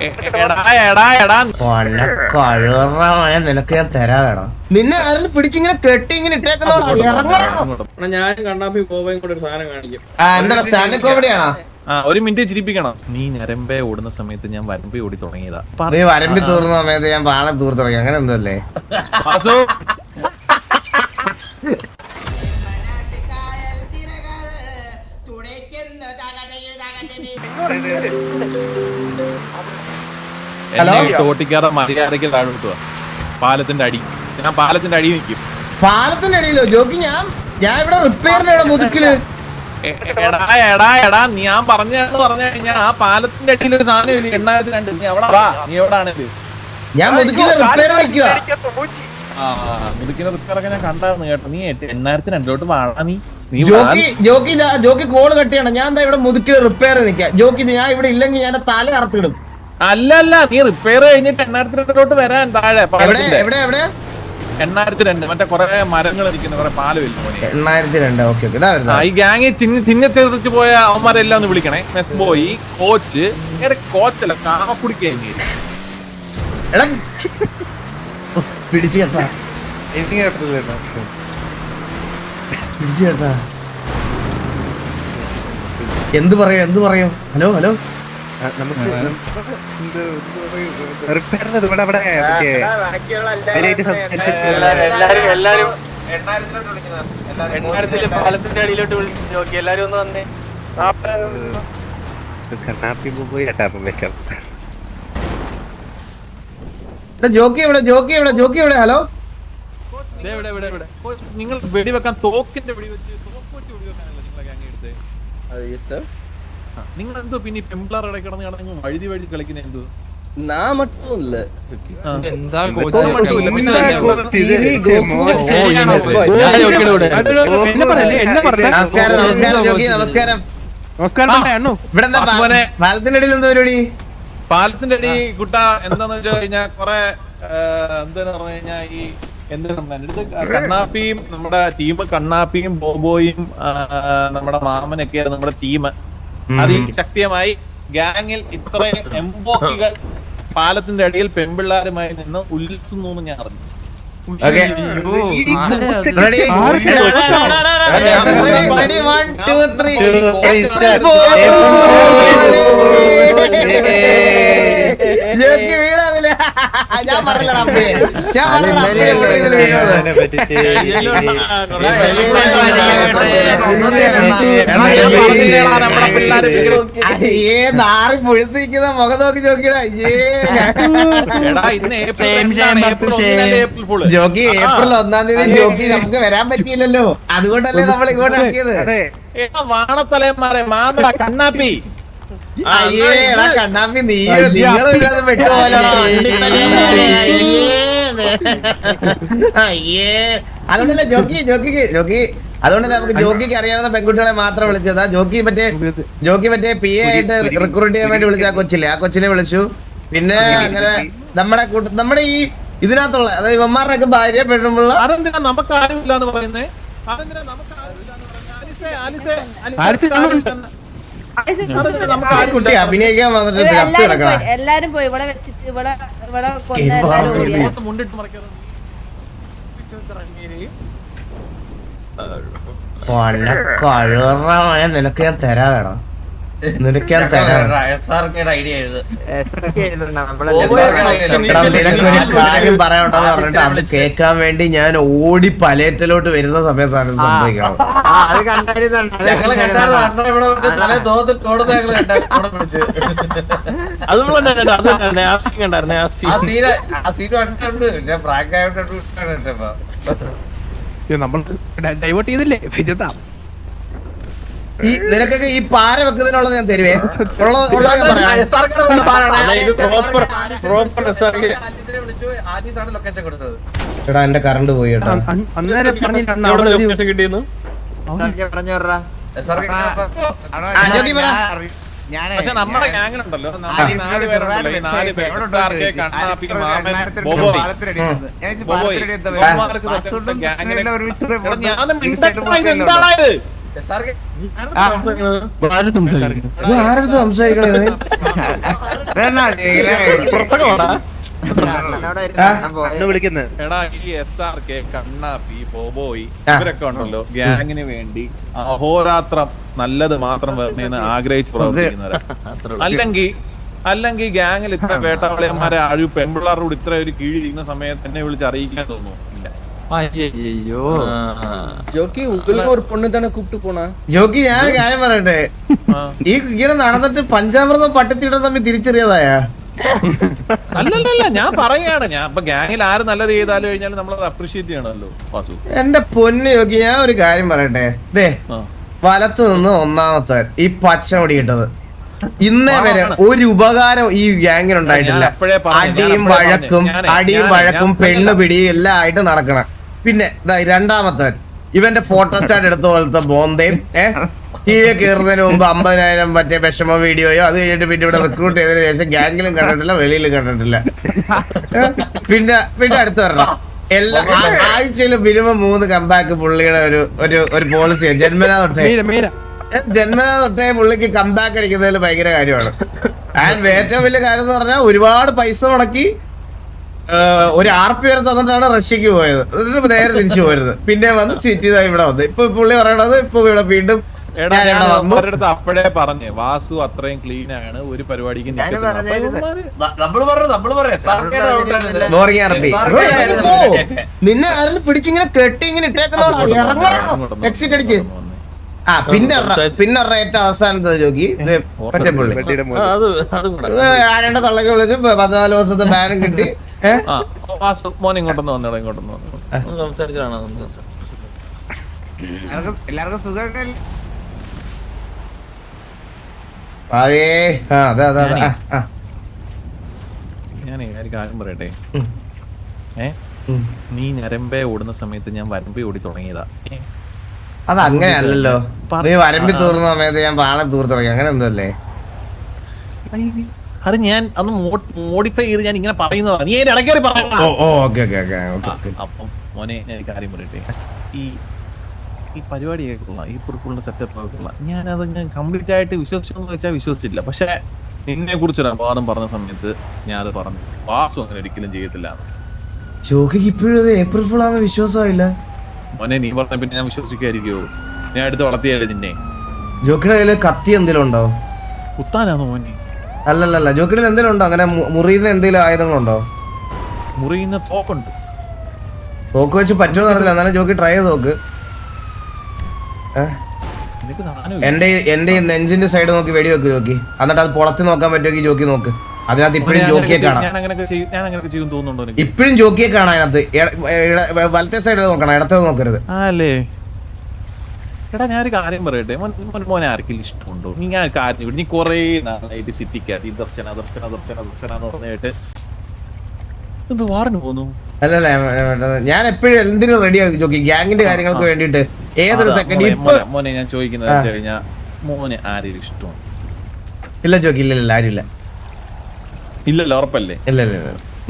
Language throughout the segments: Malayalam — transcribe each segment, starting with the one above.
നിനക്ക് ഞാൻ തരാ വേണം. നിന്നെ ആരെങ്കിലും പിടിച്ചിങ്ങനെ കെട്ടി ഇങ്ങനെ ഇട്ടേക്കുന്നോടാ. ഞാൻ കണ്ണാപ്പി പോവുകയും കൂടെ ഒരു സാധനം കാണിക്കും. എന്താ സ്റ്റാൻഡ് കോമഡിയാണോ? ഒരു മിനിറ്റ് ചിരിപ്പിക്കണം. നീ ഞരമ്പേ ഓടുന്ന സമയത്ത് ഞാൻ വരമ്പി ഓടി തുടങ്ങിയതാ. നീ വരമ്പി തൂർന്ന സമയത്ത് ഞാൻ പാളം തൂർ തുടങ്ങി. അങ്ങനെ എന്തല്ലേ? തോട്ടിക്കാറ മര്യാദയ്ക്ക് താഴെ കിട്ടുക. പാലത്തിന്റെ അടി. ഞാൻ പാലത്തിന്റെ അടി നിൽക്കും. പാലത്തിന്റെ അടിയിലോ ജോക്കി? ഞാൻ ഇവിടെ റിപ്പയറിന്റെ മുതുക്കില്. എടാ ഞാൻ പറഞ്ഞു കഴിഞ്ഞാൽ ആ പാലത്തിന്റെ അടിയിൽ ഒരു സാധനം ഇല്ല. 8002. നീ എവിടെ വാ? നീ എവിടാണ്? ഞാൻ മുതുക്കില് റിപ്പയർ നിൽക്കുക. മുതുക്കിന്റെ റിപ്പയർ ഒക്കെ ഞാൻ കണ്ടായിരുന്നു കേട്ടോ. നീ 8002 വാഴ. നീ ജോക്കി കോള് കട്ടിയാണ്. ഞാൻ എന്താ ഇവിടെ മുതുക്കില് റിപ്പയർ നിൽക്കുക. ജോക്കി ഞാൻ ഇവിടെ ഇല്ലെങ്കിൽ ഞാൻ തല അറുത്തിടും. അല്ല നീ റിപ്പയർ കഴിഞ്ഞിട്ട് 8002 വരാൻ താഴെ. എവിടെ 8002 മറ്റേ കൊറേ മരങ്ങൾ ഇരിക്കുന്ന കൊറേ പാലമില്ല. 8002. ഈ ഗ്യാങ് തിരിച്ചു പോയ അവന്മാരെല്ലാം ഒന്ന് വിളിക്കണേ. Mess boy, coach. കോച്ചല്ല, കാമക്കുടിക്കേണ്ടി പിടിച്ചു കേട്ടാ. എന്ത് പറയും? ഹലോ പാലത്തിന്റെ അടിയിലോട്ട് വിളിച്ചു നോക്കി. എല്ലാരും ഒന്ന് വന്നേ. ജോക്കി എവിടെ? ഹലോ, നിങ്ങൾ വെടിവെക്കാൻ തോക്കിന്റെ വെടിവെച്ച് നിങ്ങളെ ഗ്യാങ് എടുത്തേ. നിങ്ങൾ എന്തോ പിന്നെ പെമ്പിളാർ കിടന്ന് വഴുതി കളിക്കുന്ന എന്തോ? പാലത്തിന്റെ അടിയിൽ എന്തോ പരിപാടി? പാലത്തിന്റെ അടി കുട്ട എന്താന്ന് വെച്ച് കഴിഞ്ഞാൽ കൊറേ എന്താന്ന് പറഞ്ഞു കഴിഞ്ഞാൽ ഈ എന്താണ് കണ്ണാപ്പിയും നമ്മുടെ ടീം, കണ്ണാപ്പിയും ബോബോയും നമ്മുടെ മാമനൊക്കെയായിരുന്നു നമ്മുടെ ടീം. അതിശക്തിയായി ഗ്യാങ്ങിൽ ഇത്രയും എംബോക്കികൾ പാലത്തിന്റെ അടിയിൽ പെൺപിള്ളാരുമായി നിന്ന് ഉത്സുന്നു ഞാൻ അറിഞ്ഞു. ഞാൻ പറഞ്ഞില്ല. നാറി പൊഴുത്തിരിക്കുന്ന മുഖം നോക്കി ജോക്കിയുടെ. ജോക്കി ഏപ്രിൽ 1-ാം തീയതി ജോക്കി നമുക്ക് വരാൻ പറ്റിയില്ലല്ലോ. അതുകൊണ്ടല്ലേ നമ്മൾ ഇങ്ങോട്ട് ആക്കിയത്. വാണത്തലയന്മാരെ മാമ കണ്ണാപ്പി. കണ്ണാമ്പി നീ പെട്ടുപോലെ. അതുകൊണ്ടല്ലേ ജോക്കി അതുകൊണ്ടല്ലേ നമുക്ക് ജോക്കിക്ക് അറിയാവുന്ന പെൺകുട്ടികളെ മാത്രം വിളിച്ചതാ. ജോക്കി മറ്റേ PA ആയിട്ട് റിക്രൂട്ട് ചെയ്യാൻ വേണ്ടി വിളിച്ച ആ കൊച്ചിനെ വിളിച്ചു. പിന്നെ അങ്ങനെ നമ്മുടെ ഈ ഇതിനകത്തുള്ള അതായത് ഇവന്മാരുടെ ഒക്കെ ഭാര്യ പെണ്ണുള്ള നമുക്ക് ആരുമില്ലാന്ന് പറയുന്നേ. അഭിനയിക്കാൻ വന്നിട്ട് എല്ലാരും പോയി ഇവിടെ വെച്ചിട്ട് ഇവിടെ മുണ്ടിട്ട് മറിക്കാറ്. നിനക്ക് ഞാൻ തരാ വേണം. നിനക്കൊരു കാര്യം പറയാനുണ്ടെന്ന് പറഞ്ഞിട്ട് അത് കേൾക്കാൻ വേണ്ടി ഞാൻ ഓടി പലേറ്റലോട്ട് വരുന്ന സമയത്താണ് സംഭവിക്കണം. നമ്മൾ ഡൈവേർട്ട് ചെയ്തില്ലേ വിജയതാ. ഈ നിനക്കൊക്കെ ഈ പാര വെക്കുന്നതിനുള്ളത് ഞാൻ തരുവേ. എടാ എന്റെ കറണ്ട് പോയി കേട്ടോ. പക്ഷെ നമ്മുടെ ഗ്യാങ്ങിനുണ്ടല്ലോ 4 പേരുണ്ടല്ലോ. ഈ 4 പേര് കണ്ണാപ്പി, മാമൻ, ബോബോയ്. ഗ്യാങ്ങിനെ ഞാൻ എന്താണായത് ആരടുത്ത് സംസാരിക്കണേ എടാ ഈ SRK കണ്ണാപ്പി ബോബോയ് ഇവരൊക്കെ ഉണ്ടല്ലോ ഗ്യാങ്ങിന് വേണ്ടി അഹോരാത്രം നല്ലത് മാത്രം വരണമെന്ന് ആഗ്രഹിച്ച് പ്രവർത്തിക്കുന്നവരാ. അല്ലെങ്കിൽ ഗ്യാങ്ങിൽ ഇത്ര വേട്ടാവളിയന്മാരെ ആഴു പെൺപിള്ളാരോട് ഇത്ര ഒരു കീഴിരിക്കുന്ന സമയത്ത് എന്നെ വിളിച്ച് അറിയിക്കാൻ തോന്നുന്നു. ജോക്കി ഒരു പൊണ്ണു തന്നെ കൂപ്പിട്ട് പോണ ജോക്കി ഞാൻ കാര്യം പറയട്ടെ, ഈ ഇങ്ങനെ നടന്നിട്ട് പഞ്ചാമൃതം പട്ടത്തിയുടെ തമ്മിൽ തിരിച്ചറിയാതായ അല്ലല്ല ഞാൻ പറയാണ്, ഞാൻ ഇപ്പൊ ഗ്യാങ്ങിൽ ആര് നല്ലത് ചെയ്താലും കഴിഞ്ഞാലും നമ്മളത് അപ്രീഷിയേറ്റ് ചെയ്യണമല്ലോ വാസു. എന്റെ പൊന്ന് ജോക്കി ഞാൻ ഒരു കാര്യം പറയട്ടെ, ദേ വലത്ത് നിന്ന് ഒന്നാമത്തെ ഈ പച്ച മുടി ഇട്ടത് ഇന്നേ വരെ ഒരു ഉപകാരം ഈ ഗ്യാങ്ങിന് ഉണ്ടായിട്ടില്ല. അടിയും വഴക്കും പെണ്ണ് പിടിയും എല്ലാം ആയിട്ട് നടക്കണം. പിന്നെ രണ്ടാമത്തെ ഇവന്റെ ഫോട്ടോ സ്റ്റാറ്റ് എടുത്ത പോലത്തെ ബോന്തയും ടി വി കയറുന്നതിന് മുമ്പ് 50,000 മറ്റേ വിഷമ വീഡിയോയോ അത് കഴിഞ്ഞിട്ട് പിന്നെ ഇവിടെ റിക്രൂട്ട് ചെയ്തതിനു ശേഷം ഗ്യാങ്ങിലും കണ്ടിട്ടില്ല, വെളിയിലും കണ്ടിട്ടില്ല. പിന്നെ അടുത്ത് വരണം എല്ലാ ആഴ്ചയിലും മിനിമം 3 കമ്പാക്ക് പുള്ളിയുടെ ഒരു പോളിസിയാണ്. ജന്മനാ തൊട്ടേ പുള്ളിക്ക് കമ്പാക്ക് അടിക്കുന്നതിൽ ഭയങ്കര കാര്യമാണ്. ആൻഡ് ഏറ്റവും വലിയ കാര്യം എന്ന് പറഞ്ഞാൽ ഒരുപാട് പൈസ മുടക്കി ഒരു RP വരെ തന്നിട്ടാണ് റഷ്യക്ക് പോയത്. എന്നിട്ട് നേരെ തിരിച്ചു പോയത്. പിന്നെ വന്ന് സീറ്റ് ചെയ്താൽ ഇവിടെ വന്ന് ഇപ്പൊ പുള്ളി പറയണത് ഇപ്പൊ ഇവിടെ വീണ്ടും അപ്പഴേ പറഞ്ഞേ വാസു അത്രയും ക്ലീൻ ആണ്, ഒരു പരിപാടിക്ക് ബോറിംഗ് RP നിന്നെ ആരെങ്കിലും പിടിച്ചിങ്ങനെ കെട്ടി ഇങ്ങനെ ഇട്ടേക്കുന്നോടാ എക്സിറ്റ് അടിച്ച്. പിന്നെ ഏറ്റവും അവസാനത്തെ ജോക്കി മറ്റേ പുള്ളി ആരണ്ട തള്ളക്ക് വിളിച്ച് 14 ദിവസത്തെ ബാനും കിട്ടി. മോനെ ഇങ്ങോട്ടൊന്ന് വന്നോളൂ, ഇങ്ങോട്ടൊന്ന് എല്ലാവർക്കും സുഖം. ഞാനേ ഒരു കാര്യം പറയട്ടെ, നീ ഞരമ്പേ ഓടുന്ന സമയത്ത് ഞാൻ വരമ്പേ ഓടി തുടങ്ങിയതാ. അത് അങ്ങനെയല്ലല്ലോ, നീ വരമ്പി തൂർന്ന സമയത്ത് ഞാൻ പാളം തൂർ തുടങ്ങി, അങ്ങനെ എന്തല്ലേ? അത് ഞാൻ അന്ന് മോഡിഫൈ ചെയ്ത് ഞാൻ ഇങ്ങനെ പറയുന്നതാ, നീ ഇടയ്ക്ക് അപ്പം മോനെ ഞാൻ കാര്യം പറയട്ടെ, ഈ പരിപാടിയൊക്കെ കൊള്ളാം, ഈ പുറത്തുള്ള സെറ്റപ്പ് ഒക്കെ കൊള്ളാം. ഞാൻ കംപ്ലീറ്റ് ആയിട്ട് വിശ്വസിച്ചെന്ന് വെച്ചാൽ വിശ്വസിച്ചില്ല. പക്ഷെ നിന്നെ കുറിച്ചൊരു അപവാദം പറഞ്ഞ സമയത്ത് ഞാൻ അത് പറഞ്ഞു, വാസു അങ്ങനെ ഒരിക്കലും ചെയ്യത്തില്ല. ജോക്കിക്ക് ഇപ്പോഴും ഏപ്രിൽ ഫുൾ ആണെന്ന് വിശ്വാസമായില്ല മോനെ. നീ പറഞ്ഞ പിന്നെ ഞാൻ വിശ്വസിക്കായിരിക്കോ? ഞാൻ എടുത്ത് വളർത്തിയല്ലേ നിന്നെ. ജോക്കിയുടെ കയ്യില് കത്തി എന്തെങ്കിലും ഉണ്ടോ? കുത്താനാണോ മോനെ? അല്ലല്ല, ജോക്കിയുടെ എന്തെങ്കിലും ഉണ്ടോ? അങ്ങനെ മുറിയുന്ന എന്തെങ്കിലും ആയുധങ്ങളുണ്ടോ? മുറിയുന്ന തോക്കുണ്ട്. തോക്ക് വെച്ച് പറ്റുമോ അറിയില്ല, എന്നാലും ജോക്കി ട്രൈ ചെയ്ത് നോക്ക്. എന്റെ നെഞ്ചിന്റെ സൈഡ് നോക്കി വെടി വെക്ക് ജോക്കി, എന്നിട്ട് അത് പൊളത്തി നോക്കാൻ പറ്റുമെങ്കിൽ ജോക്കി നോക്ക്. അതിനകത്ത് ഇപ്പഴും ജോക്കിയെ കാണാം, ഇപ്പഴും ജോക്കിയെ കാണാം അതിനകത്ത്. വലത്തെ സൈഡ് നോക്കണം, ഇടത്തെ നോക്കരുത്. അല്ലേ എടാ ഞാനൊരു കാര്യം പറയട്ടെ, മോനെ ആർക്കെങ്കിലും ഇഷ്ടമുണ്ടോ? നീ ഞാൻ കാര്യം നീ കൊറേ നാളായിട്ട് സിറ്റിക്കകത്ത് ഈ ദർശന എന്ന് പറഞ്ഞിട്ട് എന്ത് വാറിന് പോന്നു? അല്ലല്ല, ഞാൻ എപ്പോഴും എന്തിനും റെഡിയാക്കി ജോക്കി, ഗ്യാങ്ങിന്റെ കാര്യങ്ങൾക്ക് വേണ്ടിട്ട്. ഏതൊരു സെക്കൻഡ് മോനെ ഞാൻ ചോദിക്കുന്നത് വെച്ച് കഴിഞ്ഞാൽ മോനെ ആരെയും ഇഷ്ടമാണ്? ഇല്ല ജോക്കി, ഇല്ല ആരുമില്ല. ഇല്ലല്ലോ, ഉറപ്പല്ലേ? ഇല്ല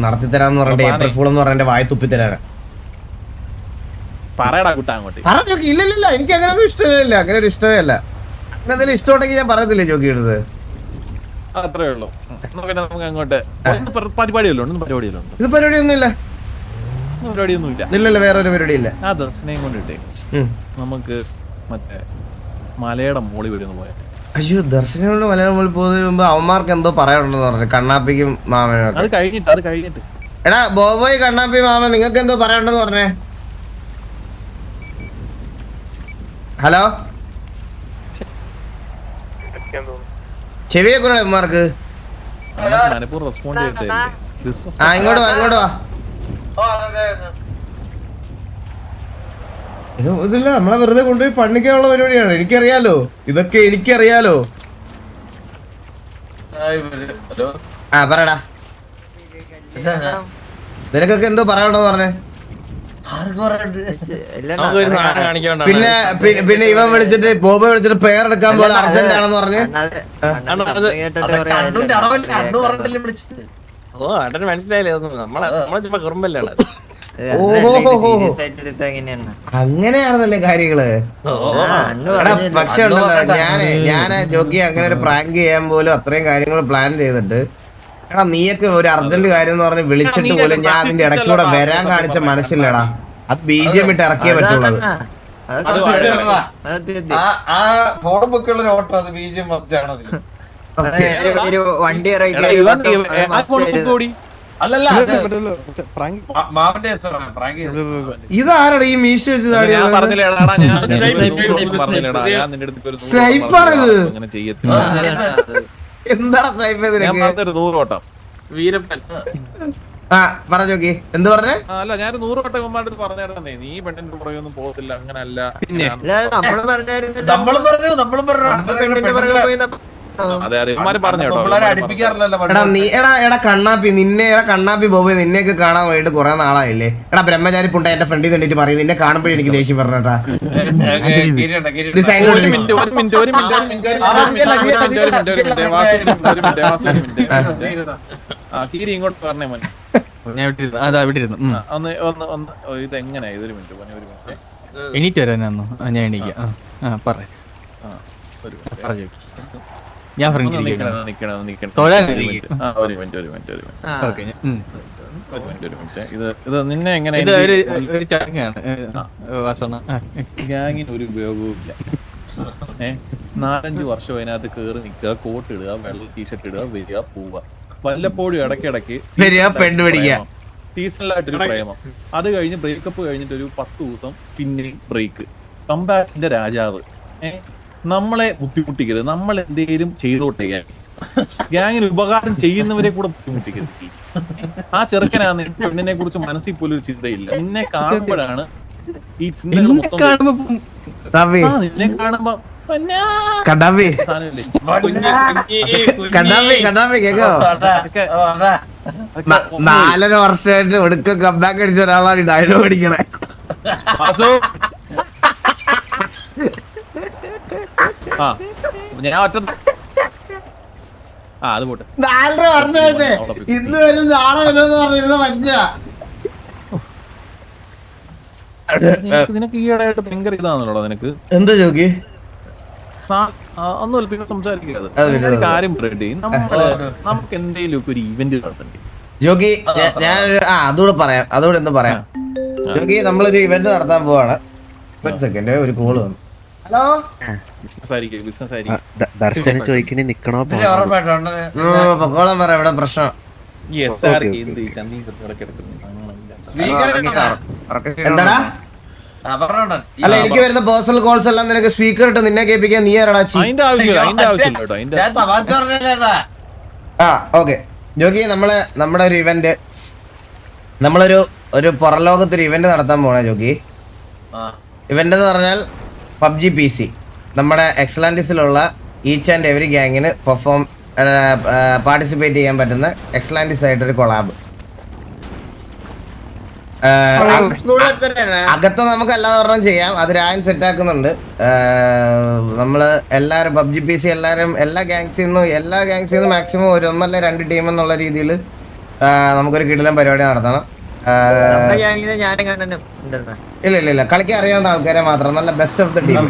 നടത്തി തരാന്ന് പറഞ്ഞിട്ട് ഏപ്രിൽ ഫുൾ എന്ന് പറഞ്ഞ വായ തുപ്പി തരാനാ. പറയടാ കുട്ടാ അങ്ങോട്ട്. പറ ജോക്കി. ഇല്ല എനിക്ക് അങ്ങനെ ഒരു ഇഷ്ടമില്ല, അങ്ങനെ ഒരു ഇഷ്ടമേ അല്ല. അങ്ങനെ എന്തെങ്കിലും ഇഷ്ടമുണ്ടെങ്കിൽ ഞാൻ പറയത്തില്ലേ ജോക്കി എടുത്ത്. അത്രേ ഉള്ളൂ. നമുക്ക് അങ്ങോട്ട് പരിപാടിയല്ലോ ഉണ്ട്. ഇത് പരിപാടിയൊന്നുമില്ല. ഇല്ല വേറെ ഒരു പരിപാടിയില്ല. ആ ദർശനം കൊണ്ടിട്ടേ നമുക്ക് മറ്റേ മലയുടെ മോളി വരുന്ന പോയ. അയ്യോ, ദർശനോട് മലയാളം മോളിൽ പോകുന്നതിന് മുമ്പ് അവന്മാർക്ക് എന്തോ പറയാനുണ്ടെന്ന് പറഞ്ഞു, കണ്ണാപ്പിക്കും മാമനും. അത് കഴിഞ്ഞിട്ട് എടാ ബോബോയ്, കണ്ണാപ്പി, മാമൻ നിങ്ങൾക്ക് എന്തോ പറയാനുണ്ടെന്ന് പറഞ്ഞേ. ഹലോ, ചെവിയൊക്കെ അവന്മാർക്ക്. ഇങ്ങോട്ട് വാ. ഇതില്ല, നമ്മളെ വെറുതെ കൊണ്ടുപോയി പണിക്കാനുള്ള പരിപാടിയാണ്. എനിക്കറിയാലോ, ഇതൊക്കെ എനിക്കറിയാലോ. പറയടാ, നിനക്കൊക്കെ എന്തോ പറയാനുണ്ടെന്ന് പറഞ്ഞേ. പിന്നെ ഇവൻ വിളിച്ചിട്ട് ബോബ വിളിച്ചിട്ട് പേരെടുക്കാൻ പോലെ അർജന്റ് ആണെന്ന് പറഞ്ഞ്. ഓ അടന് മനസ്സിലായില്ലേ ഒന്നും നമ്മളെ ചുമ്മാ കുറുമ്പല്ലാണ്. അങ്ങനെയാണെന്നല്ലേ കാര്യങ്ങള്. എടാ പക്ഷെ ഉണ്ടല്ലോ ഞാന് ജോക്കി അങ്ങനെ ഒരു പ്രാങ്ക് ചെയ്യാൻ പോലും അത്രയും കാര്യങ്ങൾ പ്ലാൻ ചെയ്തിട്ട്, എടാ നീയൊക്കെ ഒരു അർജന്റ് കാര്യം എന്ന് പറഞ്ഞ് വിളിച്ചിട്ട് പോലും ഞാൻ അതിന്റെ ഇടയ്ക്കൂടെ വരാൻ കാണിച്ച മനസ്സില്ലടാ. അത് BGM ഇട്ട് ഇറക്കിയേ പറ്റുള്ളത്. ഫോൺ ബുക്കുള്ള ഓട്ടോ അത് BGM ആണ്. വണ്ടി അല്ലല്ല ഇതാരടാ ഈ മീശ വെച്ച് ഞാൻ പറഞ്ഞില്ലേടാ സ്നൈപ്പാണിത്. എന്താ സ്നൈപ്പ് ചെയ്തിരിക്കുന്നത്? 100 ഓട്ടം വീരപ്പൻ. ആ പറ ജോക്കി, എന്ത് പറഞ്ഞേ? അല്ല ഞാൻ 100 വട്ടം കുമ്മാരുടെ പറഞ്ഞേ നീ പെണ്ണിന്റെ പുറകെയൊന്നും പോകത്തില്ല, അങ്ങനല്ല. നമ്മളും പറഞ്ഞു അതെ അതെ പറഞ്ഞു കേട്ടോ. എടാ കണ്ണാപ്പി കണ്ണാപ്പി ബോബി നിന്നെയൊക്കെ കാണാൻ വേണ്ടിട്ട് കുറെ നാളായില്ലേ? എടാ ബ്രഹ്മചാരി പുണ്ട എന്റെ ഫ്രണ്ടിൽ നിന്നിട്ട് പറയും, നിന്നെ കാണുമ്പോഴേ എനിക്ക് ദേഷ്യം പറഞ്ഞേട്ടാ. ഇങ്ങോട്ട് പറഞ്ഞേ മോൻ. ഇതെങ്ങനെ ഇതൊരു മിനിറ്റ് എണീറ്റ് വരാനാന്നോ? ഞാൻ എണീക്കാം. പറയാം ഞാൻ ഇത് നിന്നെ എങ്ങനെ ഒരു ചടങ്ങാണ് ഗ്യാങ്ങിന് ഒരു ഉപയോഗവും ഇല്ല. 4-5 വർഷം അതിനകത്ത് കേറി നിൽക്കുക, കോട്ട് ഇടുക, വെള്ള ടീഷർട്ട് ഇടുക, വരിക, പോവുക. വല്ലപ്പോഴും ഇടയ്ക്കിടയ്ക്ക് സീസണലായിട്ടൊരു പ്രേമം. അത് കഴിഞ്ഞ് ബ്രേക്കപ്പ് കഴിഞ്ഞിട്ട് ഒരു 10 ദിവസം പിന്നെയും ബ്രേക്ക്. കംബാക്കിന്റെ രാജാവ്. നമ്മളെ ബുദ്ധിമുട്ടിക്കരുത്, നമ്മൾ എന്തെങ്കിലും ചെയ്തോട്ടെ. ഗ്യാങ്ങിന് ഉപകാരം ചെയ്യുന്നവരെ കൂടെ ബുദ്ധിമുട്ടിക്കരുത്. ആ ചെറുക്കനാണ് പെണ്ണിനെ കുറിച്ച് മനസ്സിൽ പോലും ഒരു ചിന്തയില്ല. നിന്നെ കാണുമ്പോഴാണ് ഈ ചിന്തകൾ മൊത്തം. നിന്നെ കാണുമ്പോ കേക്കോ 4.5 വർഷമായിട്ട് ഒടുക്ക കംബാക്ക് അടിച്ച ഒരാളാണ് ഈ ഡയലോഗ് അടിക്കണേ. ഞാൻ ഒറ്റ അത് പോട്ടെ. 4.5 വർഷമായിട്ട് ഇന്ന് വരും നാളെ വരുമെന്ന് പറഞ്ഞിരുന്ന മനുഷ്യ. നിനക്ക് ഈയിടെയായിട്ട് ഭയങ്കര ഇതാണല്ലോ നിനക്ക്. എന്താ ജോക്കി? ഒന്നുമില്ല, പിന്നെ സംസാരിക്കാതെ കാര്യം പറയട്ടെ. നമുക്ക് എന്തെങ്കിലും ഒക്കെ ഒരു ഇവന്റ് നടത്തണ്ടേ ജോക്കി? ഞാൻ അതുകൂടെ പറയാം, അതുകൂടെ എന്ത് പറയാം ജോക്കി. നമ്മളൊരു ഇവന്റ് നടത്താൻ പോവാണ്. ഒരു സെക്കൻഡ്, ഒരു കോള് വന്നു. ഹലോ ദർശനം ചോദിക്കണേ നിക്കണോ? പൊക്കോളം പറ, ഇവിടെ പ്രശ്നം. എന്താടാ? അല്ല എനിക്ക് വരുന്ന പേഴ്സണൽ കോൾസ് എല്ലാം നിനക്ക് സ്പീക്കർ ഇട്ട് നിന്നെ കേൾപ്പിക്കാൻ നീ ആരടാ? ഓക്കെ ജോക്കി, നമ്മുടെ ഒരു ഇവന്റ്, നമ്മളൊരു പുറലോകത്തൊരു ഇവന്റ് നടത്താൻ പോണേ ജോക്കി. ഇവന്റ് എന്ന് പറഞ്ഞാൽ PUBG PC നമ്മുടെ എക്സലാൻഡിസിലുള്ള ഈച്ച് ആൻഡ് എവറി ഗ്യാങ്ങിന് പാർട്ടിസിപ്പേറ്റ് ചെയ്യാൻ പറ്റുന്ന എക്സലാൻഡിസ് ആയിട്ടൊരു കൊളാബ്. അകത്ത് നമുക്ക് അല്ലാതെ ഒരെണ്ണം ചെയ്യാം, അത് രായൻ സെറ്റ് ആക്കുന്നുണ്ട്. നമ്മള് എല്ലാരും PUBG PC എല്ലാരും എല്ലാ ഗാങ്സിൽ നിന്നും മാക്സിമം 1 അല്ലെ 2 ടീം എന്നുള്ള രീതിയിൽ നമുക്കൊരു കിടിലൻ പരിപാടി നടത്തണം. ഇല്ല കളിക്കാൻ അറിയാവുന്ന ആൾക്കാരെ മാത്രം, നല്ല ബെസ്റ്റ് ഓഫ് ദ ടീം.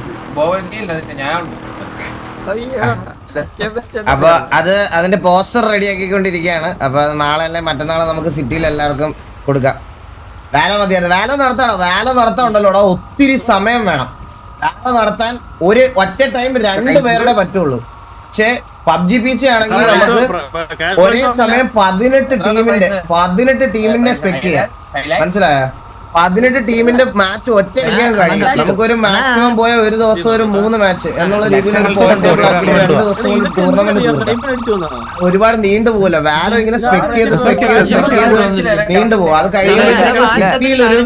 അപ്പൊ അതിന്റെ പോസ്റ്റർ റെഡി ആക്കിക്കൊണ്ടിരിക്കുകയാണ്. അപ്പൊ അത് നാളെ അല്ലെ മറ്റന്നാളെ നമുക്ക് സിറ്റിയിൽ എല്ലാവർക്കും കൊടുക്കാം. വേല മതിയായിരുന്നു. വേല നടത്താനുണ്ടല്ലോടാ, ഒത്തിരി സമയം വേണം. വേല നടത്താൻ ഒറ്റ ടൈം 2 പേരുടെ പറ്റുള്ളൂ. പക്ഷെ PUBG PC ആണെങ്കിൽ നമുക്ക് ഒരേ സമയം 18 ടീമിന്റെ സ്പെക്ക് ചെയ്യാം. മനസ്സിലായോ? 18 ടീമിന്റെ മാച്ച് ഒറ്റ അടിക്കാൻ കഴിയും. നമുക്കൊരു മാക്സിമം പോയ ഒരു ദിവസം ഒരു 3 മാച്ച് എന്നുള്ള രീതിയിൽ ഒരു പോയിന്റ് 2 ദിവസം കൊണ്ട് ടൂർണമെന്റ് തീർക്കാം. ഒരുപാട് നീണ്ടുപോകില്ല. വാലോ ഇങ്ങനെ സ്പെക്ക് ചെയ്ത് നീണ്ടുപോകും. അത് കഴിയുമ്പോൾ സിറ്റിയിൽ ഒരു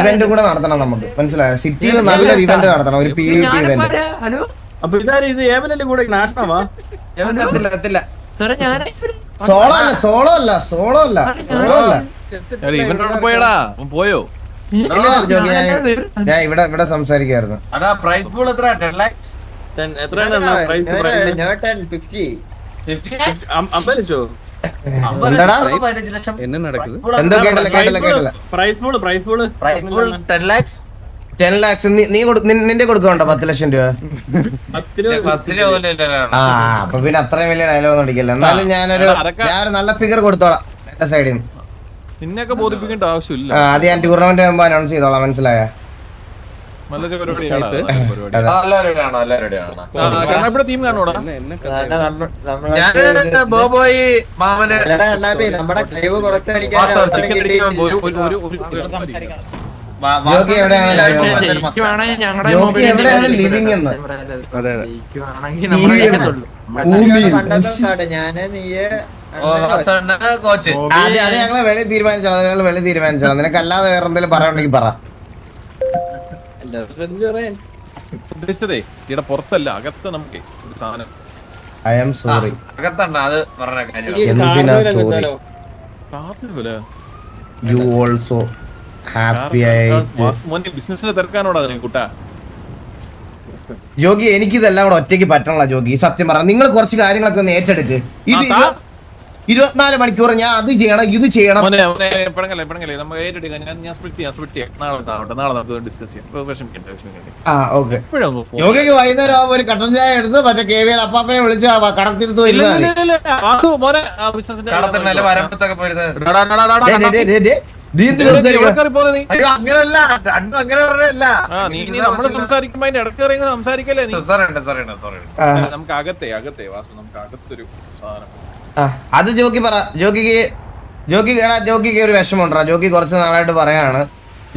ഇവന്റ് കൂടെ നടത്തണം നമുക്ക്. മനസ്സിലായോ? സിറ്റിയിൽ നല്ലൊരു ഇവന്റ് നടത്തണം, ഒരു PvP ഇവന്റ്. അപ്പൊ ഇതാരും ഇത് ഏവലല്ലേ കൂടെ നാട്ടണവാ? സോളോ അല്ല. ഇവനോട് പോയടാ, പോയോ? ഞാൻ ഇവിടെ സംസാരിക്കായിരുന്നു. എന്താടാ എന്നെ നടക്കുന്നത് എന്തോ കേട്ടില്ല പ്രൈസ് പൂള് 10 lakhs നിന്റെ കൊടുക്കണ്ടോ 10 ലക്ഷം രൂപ? 10 ആ അപ്പൊ പിന്നെ അത്രയും വലിയ ഡയലോഗ് ഒന്നും അടിക്കില്ല. എന്നാലും ഞാനൊരു നല്ല ഫിഗർ കൊടുത്തോളാം എന്റെ സൈഡിൽ നിന്ന്. നിന്നെയൊക്കെ ബോധിപ്പിക്കേണ്ട ആവശ്യമില്ല. അത് ഞാൻ ടൂർണമെന്റ് ആകുമ്പോ അനൗൺസ് ചെയ്തോളാം, മനസ്സിലായ? നല്ലൊരു പരിപാടിയാണ്. ടീം കാണൂടാ. ബോബോയി മാമന് നമ്മുടെ കഴിവ് പുറത്തടിക്കാൻ ജോക്കി എവിടെയാണ് ജോക്കി എവിടെയാണ് ലിവിങ് എന്ന്? ഞാന് നീയ് അതെ ഞങ്ങള് വില തീരുമാനിച്ചോളാം. നിനക്ക് അല്ലാതെ വേറെ എന്തെങ്കിലും പറയാനുണ്ടെങ്കിൽ പറ. ഉദ്ദേശിച്ചതേ ഇവിടെ പുറത്തല്ല, അകത്ത് നമുക്ക് ഒരു സാധനം. I am sorry. അകത്തണ്ട അത് പറഞ്ഞ കാര്യം. എന്തിനാ സോറി? കാർഡില്ല യു ഓൾസോ ഹാപ്പി ആയിട്ട് ബിസിനസിന് തിരക്കാനോടാ കുട്ടാ. ജോഗി എനിക്കിതെല്ലാം കൂടെ ഒറ്റയ്ക്ക് പറ്റണല്ലോ ജോഗി, സത്യം പറഞ്ഞ. നിങ്ങൾ കുറച്ച് കാര്യങ്ങളൊക്കെ ഒന്ന് ഏറ്റെടുക്ക്. ഇത് 24 മണിക്കൂർ ഞാൻ അത് ചെയ്യണം ഇത് ചെയ്യണം. ജോഗിക്ക് വൈകുന്നേരം ആവുമ്പോ ഒരു കട്ടൻ ചായ എടുത്ത് മറ്റേ KVL അപ്പാപ്പനെ വിളിച്ച് കടത്തിരുത്ത് നമുക്ക് അകത്തെ വാസു, നമുക്ക് അകത്തൊരു സാധനം. അത് ജോക്കി പറ. ജോക്കിക്ക് ഒരു വിഷമമുണ്ടാ. ജോക്കി കുറച്ച് നാളായിട്ട് പറയാണ്,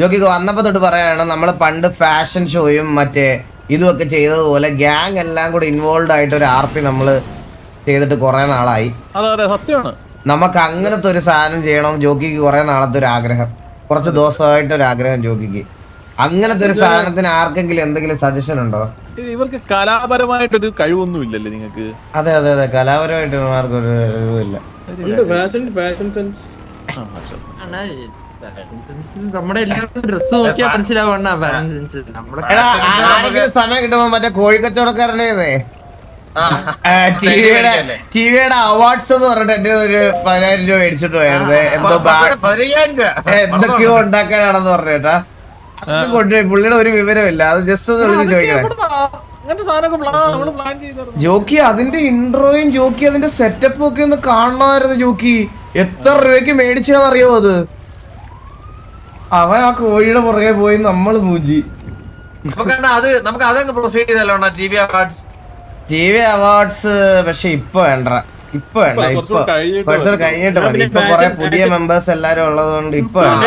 ജോക്കിക്ക് വന്നപ്പോ തൊട്ട് പറയാണ്, നമ്മൾ പണ്ട് ഫാഷൻ ഷോയും മറ്റേ ഇതുമൊക്കെ ചെയ്തതുപോലെ ഗ്യാങ് എല്ലാം കൂടെ ഇൻവോൾവ് ആയിട്ട് ഒരു RP നമ്മള് ചെയ്തിട്ട് കുറെ നാളായി. സത്യമാണ്. നമുക്ക് അങ്ങനത്തെ ഒരു സാധനം ചെയ്യണം ജോക്കിക്ക് കുറെ നാളത്തെ ഒരു ആഗ്രഹം, കുറച്ച് ദിവസമായിട്ടൊരു ആഗ്രഹം ജോക്കിക്ക്. അങ്ങനത്തെ ഒരു സാധനത്തിന് ആർക്കെങ്കിലും എന്തെങ്കിലും സജഷൻ ഉണ്ടോ? ഇവർക്ക് കലാപരമായിട്ടൊരു കഴിവൊന്നും ഇല്ലല്ലേ നിങ്ങൾക്ക്? അതെ കലാപരമായിട്ട് ആർക്കൊരു കഴിവില്ല. നമ്മുടെ എല്ലാവരും ഡ്രസ് നോക്കിയാ മനസ്സിലാവണ്ട. ആരെങ്കിലും സമയം കിട്ടുമ്പോ മറ്റേ കോഴിക്കച്ചവടക്കാരനെ ടിവിയുടെ അവാർഡ്സ് എന്ന് പറഞ്ഞിട്ട് എന്റെ ഒരു 10,000 രൂപ മേടിച്ചിട്ട് പോയത് എന്തൊക്കെയോ ഉണ്ടാക്കാനാണെന്ന് പറഞ്ഞേട്ടാ. അതൊക്കെ കൊണ്ടുപോയി പുള്ളിയുടെ ഒരു വിവരമില്ല. അത് ജസ്റ്റ് ഒന്ന് വിളിച്ച് ചോദിക്കണേ. ജോക്കി അതിന്റെ ഇൻട്രോയും ജോക്കി അതിന്റെ സെറ്റപ്പും ഒക്കെ ഒന്ന് കാണണമായിരുന്നു. ജോക്കി എത്ര രൂപയ്ക്ക് മേടിച്ചാന്നറിയോ അത്? അവൻ ആ കോഴിയുടെ പുറകെ പോയി നമ്മള് മൂഞ്ചി. നമുക്ക് അതങ്ങ് പ്രൊസീഡ് ചെയ്തല്ലോ TV അവാർഡ്സ്. പക്ഷെ ഇപ്പൊ വേണ്ട, ഇപ്പൊ കഴിഞ്ഞിട്ട് മതി. ഇപ്പൊ കൊറേ പുതിയ മെമ്പേഴ്സ് എല്ലാരും ഉള്ളത് കൊണ്ട് ഇപ്പൊ വേണ്ട.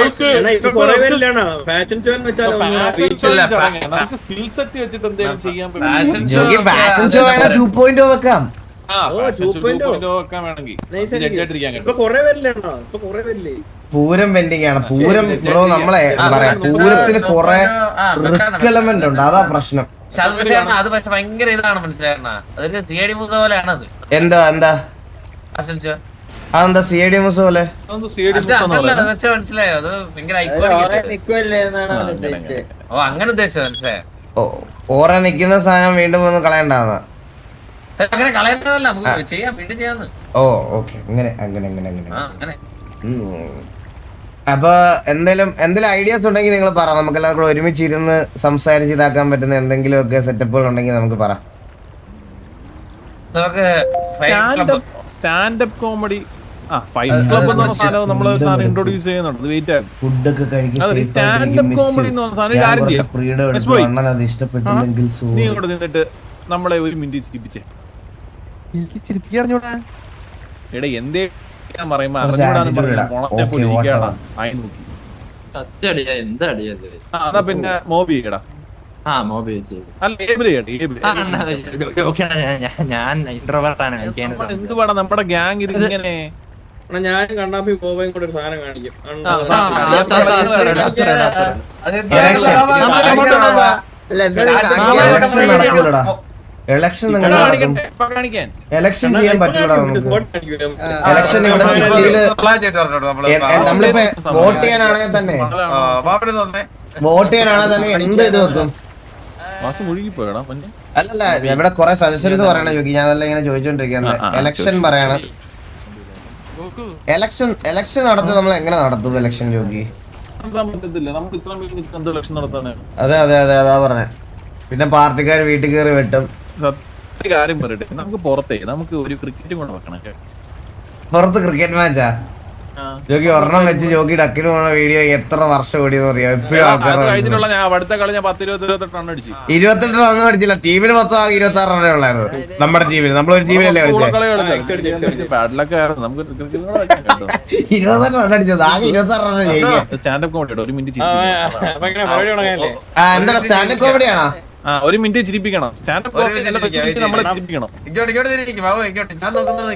ജോക്കി ഫാഷൻ ഷോ വേണം 2.0 വെക്കാം. പൂരം പെൻഡിങ് ആണ്. പൂരം ബ്രോ നമ്മളെ പറയാം, പൂരത്തിന് കൊറേ റിസ്ക് എലമെന്റ് ഉണ്ട്, അതാ പ്രശ്നം. അത് പക്ഷെ ഭയങ്കര ഇതാണ് മനസ്സിലായിരുന്ന. അതൊരു CID മൂസ പോലെയാണ് അത്. എന്താ അതെന്താ CID മൂസ പോലെ? മനസ്സിലായോ? അത് ഭയങ്കര അങ്ങനെ ഉദ്ദേശിച്ചത് മനസ്സിലായോ? ഓറെ നിക്കുന്ന സാധനം വീണ്ടും ഒന്ന് കളയണ്ടാന്ന്. അങ്ങനെ കളയേണ്ടതല്ല, നമുക്ക് ചെയ്യാം, വീണ്ടും ചെയ്യാന്ന്. ഓക്കെ അങ്ങനെ. അപ്പൊ എന്തെങ്കിലും ഐഡിയാസ് ഉണ്ടെങ്കിൽ നിങ്ങൾ പറ. നമുക്ക് എല്ലാവർക്കും ഒരുമിച്ച് ഇരുന്ന് സംസാരിച്ച് ഇതാക്കാൻ പറ്റുന്ന എന്തെങ്കിലും ഒക്കെ സെറ്റപ്പുകൾ ഉണ്ടെങ്കിൽ നമുക്ക് പറ. സ്റ്റാൻഡപ്പ് കോമഡി ഫൈറ്റ് ക്ലബ് എന്ന സാധനം നമ്മൾ ഇൻട്രോഡ്യൂസ് ചെയ്യുന്നുണ്ട്. ഫുഡൊക്കെ ഇഷ്ടപ്പെട്ടില്ലെങ്കിൽ നീ ഇങ്ങോട്ട് നിന്നിട്ട് നമ്മളെ ഒരു മിനിറ്റ് ചിരിപ്പിച്ചേ. എനിക്ക് ചിരിപ്പിക്കാറിഞ്ഞൂടാ. എടാ എന്തേ പറയുമ്പോ പിന്നെ മോബി ചെയ്യടാ. എന്തുവാടാ നമ്മുടെ ഗ്യാങ് ഇത് ഇങ്ങനെ? ഞാൻ കണ്ണാപ്പി ബോബയും കൂടെ ഒരു സാധനം കാണിക്കും. ഇലക്ഷൻ ഇലക്ഷൻ ചെയ്യാൻ പറ്റൂടാ നമുക്ക്. ഇലക്ഷൻ ഇവിടെ സിറ്റിയില് നമ്മളിപ്പോ വോട്ട് ചെയ്യാനാണെങ്കിൽ തന്നെ എന്ത് ഇത് വെക്കും? അല്ലല്ല, ഇവിടെ കൊറേ സജഷൻസ് പറയണ ജോക്കി. ഞാൻ അതെല്ലാം ഇങ്ങനെ ചോദിച്ചോണ്ടിരിക്കുന്നത്. ഇലക്ഷൻ പറയണം, ഇലക്ഷൻ നടത്തി നമ്മൾ എങ്ങനെ നടത്തും ഇലക്ഷൻ ജോഗി? നടത്താൻ പറ്റത്തില്ല, നമുക്ക് ഇത്ര മിനിറ്റ് എന്തോ ഇലക്ഷൻ നടത്താനാണ്. അതെ അതാ പറഞ്ഞേ. പിന്നെ പാർട്ടിക്കാർ വീട്ടിൽ കയറി വെട്ടും. സത്യ കാര്യം പറയട്ടെ, നമുക്ക് നമുക്ക് ഒരു ക്രിക്കറ്റ് കൊണ്ട് വെക്കണം. പുറത്ത് ക്രിക്കറ്റ് മാച്ചാ ജോഗി ഒരെണ്ണം വെച്ച് ജോഗി ഡക്കിന് പോണ വീഡിയോ എത്ര വർഷം ഓടിയെന്ന് അറിയാം. ഇപ്പഴും കഴിഞ്ഞിട്ടുള്ള ഞാൻ അടുത്ത കളി ഞാൻ 10-28 റൺ അടിച്ചു. 28 റൺ അടിച്ചില്ല. ടീമിന് മൊത്തം 26 റണ്ണേ ഉള്ളായിരുന്നു നമ്മുടെ ടീമിൽ. നമ്മളൊരു ടീമിലല്ലേ കളിച്ചത്. 28 റൺ അടിച്ചത്, ആകെ 26 റൺ ജയിക്കാം. സ്റ്റാൻഡപ്പ് കോമഡി ഒരു മിനിറ്റ് എന്താ സ്റ്റാൻഡപ്പ് കോമഡിയാണോ? ഒരു മിനിറ്റ് ചിരിപ്പിക്കണം. സ്റ്റാൻഡപ്പ് കോമഡി നമ്മളെ ചിരിപ്പിക്കണം. ഞാൻ നോക്കുന്നത്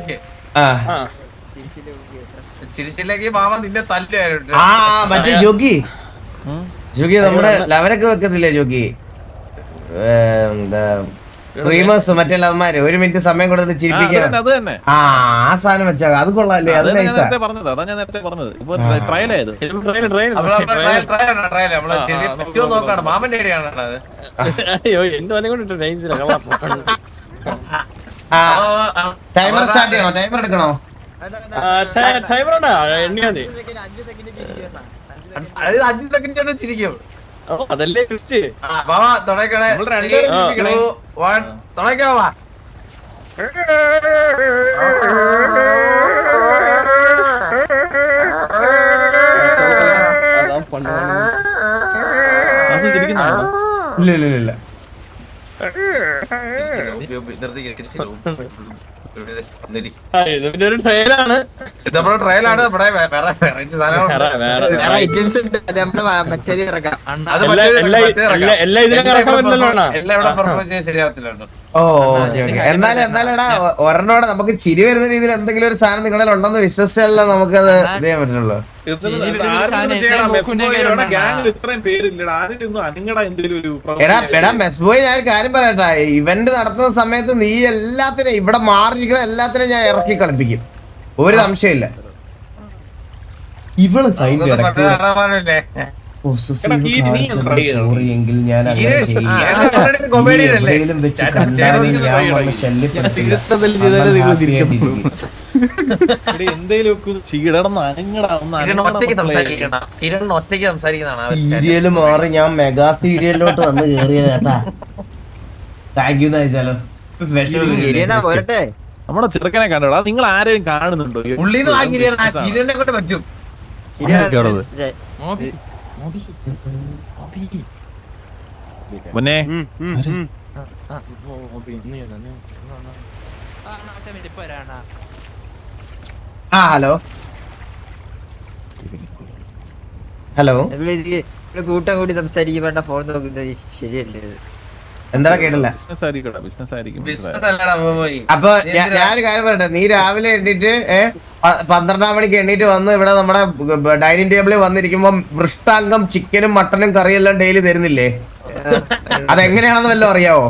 ചിരിച്ചില്ലെങ്കിൽ മാമ നിന്നെ തല്ലുകാരുണ്ട്. മറ്റേ ജോഗി നമ്മുടെ ലവനൊക്കെ വെക്കത്തില്ലേ ജോഗി? എന്താ ഡ്രീമേഴ്സ് മറ്റേ ലവന്മാര് 1 മിനിറ്റ് സമയം കൊടുത്തിട്ട് ചിരിപ്പിക്കാൻ. ആ സാധനം വെച്ചാ അത് കൊള്ളാല്ലേ? അത് നേരത്തെ പറഞ്ഞത്, അതാ ഞാൻ നേരത്തെ പറഞ്ഞത്. ഇപ്പൊ ട്രയൽ ആയത്. നോക്കാണ് മാമന്റെ ഐഡിയാണ് അത്. ടൈമർ സ്റ്റാർട്ട് ചെയ്യണോ? ടൈമർ എടുക്കണോ? അതായത് 5 സെക്കൻഡ് ചിരിക്കും. അതല്ലേ തുടങ്ങണേ. തുടങ്ങാവാ. ഇല്ല ഒരു ട്രയലാണ്. ട്രയലാണ്. എല്ലാ ഇതിലും കറക്കാൻ പറ്റില്ലല്ലോ. എന്നാലെടാ ഒരെണ്ണോടെ നമുക്ക് ചിരി വരുന്ന രീതിയിൽ എന്തെങ്കിലും ഒരു സാധനം നിങ്ങളിൽ ഉണ്ടെന്ന് വിശ്വസിച്ചല്ല നമുക്കത് ഇത് ചെയ്യാൻ പറ്റുള്ളൂ. എടാ മെസ്ബോയ്, ഞാൻ കാര്യം പറയട്ടെ, ഇവന്റ് നടത്തുന്ന സമയത്ത് നീ എല്ലാത്തിനും ഇവിടെ മാറിയിരിക്കണ എല്ലാത്തിനും ഞാൻ ഇറക്കി കളിപ്പിക്കും, ഒരു സംശയമില്ല. ഇവള് സൈഡിൽ എങ്കിൽ ഞാൻ എവിടെയെങ്കിലും വെച്ച് കണ്ടാലും ഞാൻ വന്ന് ശല്യപ്പെടുത്തില്ല. സീരിയല് മാറി ഞാൻ മെഗാ സീരിയലിലോട്ട് വന്ന് കേറിയത് കേട്ടാ. താങ്ക് യു വെച്ചാലോ. നമ്മുടെ ചെറുക്കനെ കണ്ടോടാ. നിങ്ങൾ ആരെയും കാണുന്നുണ്ടോ? പറ്റും. മുന്നേ ഹലോ കൂട്ടം കൂടി സംസാരിക്കും. ഫോൺ നോക്കുന്നത് ശരിയല്ലേ? എന്താ കേട്ടില്ല. അപ്പൊ ഞാനൊരു കാര്യം പറയട്ടെ, നീ രാവിലെ എണ്ണീറ്റ് 12 മണിക്ക് എണ്ണീറ്റ് വന്ന് ഇവിടെ നമ്മുടെ ഡൈനിങ് ടേബിളിൽ വന്നിരിക്കുമ്പോ മൃഷ്ടാംഗം ചിക്കനും മട്ടനും കറിയെല്ലാം ഡെയിലി തരുന്നില്ലേ? അതെങ്ങനെയാണെന്ന് വല്ലതും അറിയാവോ?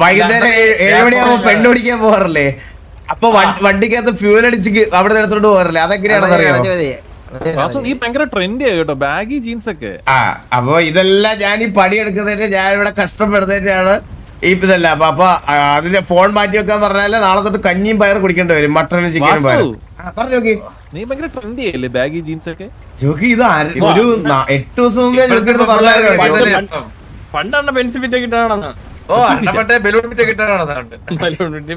വൈകുന്നേരം 7 മണിയാകുമ്പോ പെണ്ണ് പിടിക്കാൻ പോകാറില്ലേ? അപ്പൊ വണ്ടിക്കകത്ത് ഫ്യൂൽ അടിച്ച് അവിടെ എടുത്തോണ്ട് പോകാറില്ലേ? അതെങ്ങനെയാണെന്ന് അറിയാവോ? നീ ഭയങ്കര ട്രെൻഡി ആയി കേട്ടോ, ബാഗി ജീൻസ് ഒക്കെ. അപ്പൊ ഇതെല്ലാം ഞാൻ ഈ പണിയെടുക്കുന്നതിന്, ഞാൻ ഇവിടെ കഷ്ടപ്പെടുന്നതിനാണ് ഈ ഇതല്ല. അപ്പൊ അതിന്റെ ഫോൺ മാറ്റി വെക്കാൻ പറഞ്ഞാല് നാളെ തൊട്ട് കഞ്ഞിയും പയറും കുടിക്കേണ്ടി വരും, മട്ടനും ചിക്കനും പയറും. പറഞ്ഞോക്കി, നീ ഭയങ്കര ട്രെൻഡി ആയില്ലേ ബാഗി ജീൻസ് ഒക്കെ? ജോക്കി ഇത് ഒരു 8 ദിവസം മുമ്പേ ജോക്കി എടുത്ത് പറഞ്ഞായിരുന്നു. പണ്ടാണ് പെൻസിൽ ഫിറ്റ് കിട്ടാണെന്ന്. ബലൂൺ ഫിറ്റ് കിട്ടാനാണ്.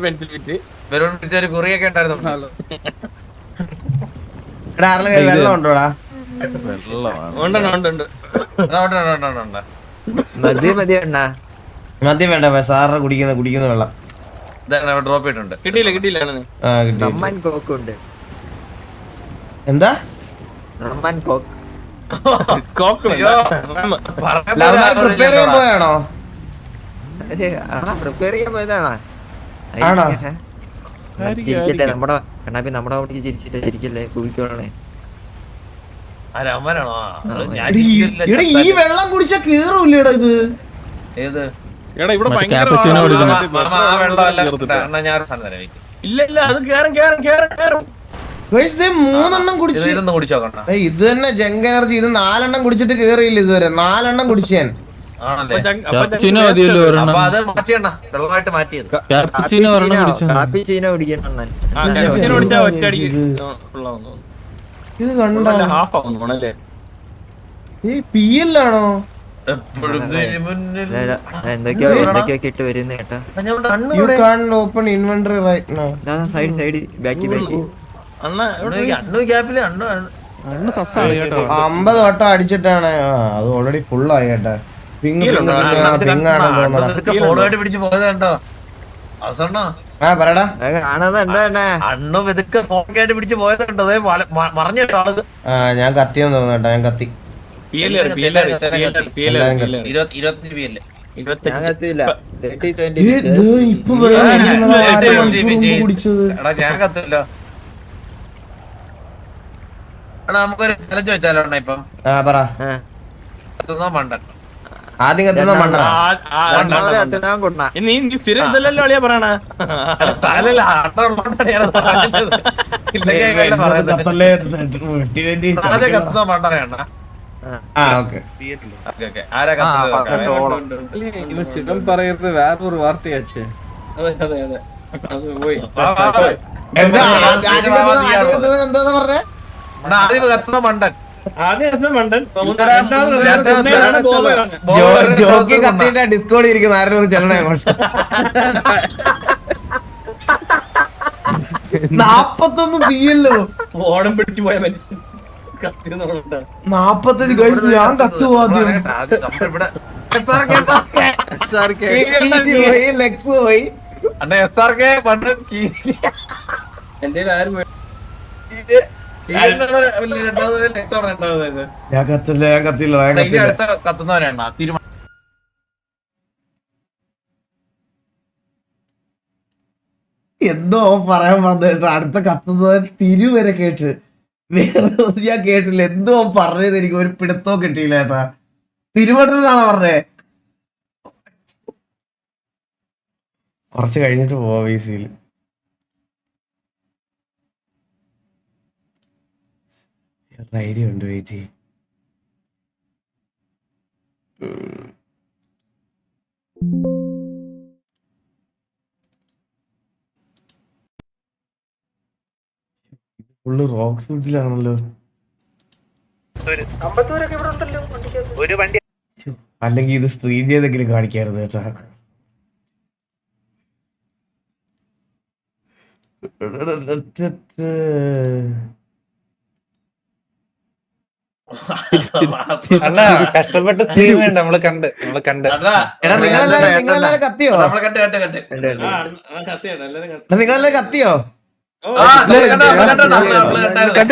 പെൻസിൽ ഫിറ്റ് ബലൂൺ ഫിറ്റ് ഒരു കുറിയൊക്കെ ഉണ്ടായിരുന്നു. വെള്ളം ഉണ്ടോടാ? മദ്യം വേണ്ട, സാറിന് കുടിക്കുന്ന വെള്ളം ഡ്രോപ്പ് ചെയ്തിട്ടുണ്ട്. കിട്ടിയില്ല. എന്താ പ്രിപ്പയർ ചെയ്യാൻ പോയാണോ? പ്രിപ്പയർ ചെയ്യാൻ പോയതാണോ? ആണോ? നമ്മുടെ കണ്ണാപ്പി നമ്മുടെ അവിടെ ചിരിച്ചിട്ട് ചിരിക്കല്ലേ, കുടിക്കണേ. ഈ വെള്ളം കുടിച്ചാ കേറൂല്ലേടാ ഇത്? ഏത് ഇല്ല അത് കേറും. 3 കുടിച്ചു. ഇത് തന്നെ ജങ്ക് എനർജി. ഇത് 4 കുടിച്ചിട്ട് കേറിയില്ല ഇതുവരെ. 4 കുടിച്ചു ഞാൻ. ആണല്ലേ ക്യാപ്ചീനോ മതിയല്ലോ ഒരെണ്ണം. അപ്പൊ അത് മാറ്റിയണ്ണ വെള്ളമായിട്ട് മാറ്റിയത് ക്യാപ്ചീനോ ഒരെണ്ണം കുടിച്ചോ. കാപ്പി ചീന കുടിക്കണം അണ്ണൻ. ഇത് കണ്ടോ ഹാഫ് ആവുന്നല്ലേ ഈ പി എൽ ആണോ? എപ്പോഴും മുന്നിൽ എന്തൊക്കെയോ ഇട്ട് വരുന്ന കേട്ടാ. You can open inventory right now. Side ബാക്കി അണ്ണു ഗ്യാപ്പില് അണ്ണു 50 വട്ടം അടിച്ചിട്ടാണ്. അത് ഓൾറെഡി ഫുൾ ആയി കേട്ടാ. പിങ് ആണെന്ന് തോന്നുന്നത്. ഫോണുമായിട്ട് പിടിച്ച് പോയത് കണ്ടോ അവസരണോ ആ പറയടാ. കാണാതെ അണ്ണു ഇതൊക്കെ ഫോണൊക്കെയായിട്ട് പിടിച്ച് പോയത് കണ്ടോ അതേ മറിഞ്ഞ കേട്ടോ ആള് ആ ഞാൻ കത്തിയെന്ന് തോന്നുന്നു കേട്ടോ. ഞാൻ കത്തി. 25 പേരില് ഇപ്പൊ വെള്ളം കുടിച്ചത്. എടാ ഞാൻ കത്തില്ലോ എടാ നമുക്കൊരു ചലഞ്ച് വെച്ചാലോ അണ്ണാ ഇപ്പം ആ പറ. കത്തുന്ന മണ്ടൻ ആദ്യം കത്തുന്ന മണ്ടന. നീ സ്ഥിരം ഇതല്ലല്ലോ അളിയാ പറയണ. സാരമില്ല, അണ്ണൻ ഉള്ളോണ്ടാണ് ഞാനത് പറഞ്ഞത്. ഇല്ലെങ്കിൽ അങ്ങനെ പറയുന്നത്. ആദ്യം കത്തുന്ന മണ്ടനെ അണ്ണാ. ആ ഓക്കെ. Okay, okay. ആരാ കത്തുന്നത്? സ്ഥിരം പറയരുത് വേറൊരു വാർത്തയാച്ചേ. അതെ അതെ അതെ അത് പോയി. എന്താ ആദ്യം കത്തുന്നത് എന്താന്ന് പറഞ്ഞേ? അണ്ണാ, ആദ്യം കത്തുന്ന മണ്ടൻ ആദ്യം മണ്ടൻ ജോക്കി കത്തിയിട്ട് ഡിസ്കോഡ് ഇരിക്കുന്ന ആരും ചെല്ലണേ. 41 പിയല്ലോ. ഓണം പിടിച്ചു പോയ മനുഷ്യൻ കത്തി 45 ഗൈസ്. ഞാൻ കത്തുവോ ആദ്യം? ലെക്സ് പോയി. അണ്ണ SRK പണ്ട് എന്റെ ആരും ഞാൻ കത്തില്ല. ഞാൻ കത്തില്ല. ഞാൻ കത്തില്ല. കത്തുന്നവരാണ് തീരുമാനം. എന്തോ പറയാൻ പറഞ്ഞിട്ട് അടുത്ത കത്തുന്നത് തിരുവരെ കേട്ട് വേറെ ഒന്നും ഞാൻ കേട്ടില്ല. എന്തോ പറഞ്ഞത് എനിക്ക് ഒരു പിടുത്തോ കിട്ടിയില്ല ഏട്ടാ. തിരുവട്ടനാണോ പറഞ്ഞേ? കുറച്ച് കഴിഞ്ഞിട്ട് പോവാ VC-യിൽ. ഐഡിയ ഉണ്ട്. വെയിറ്റ് ചെയ്യും. ഫുള്ള് റോക്ക് സൂട്ടിലാണല്ലോ. അല്ലെങ്കിൽ ഇത് സ്ട്രീം ചെയ്തെങ്കിലും കാണിക്കായിരുന്നു കേട്ടാ. കഷ്ടപ്പെട്ട് സ്ട്രീം വേണ്ട നമ്മള് കണ്ട് എടാ നിങ്ങളെല്ലാരും കത്തിയോ? നമ്മള് കട്ട് കട്ട് കട്ട് നിങ്ങളെല്ലാരും കത്തിയോ?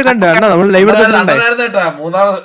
കണ്ടു അണ്ണാ നമ്മൾ ലൈവ് എടുത്തിട്ടുണ്ടായി. മൂന്നാമത്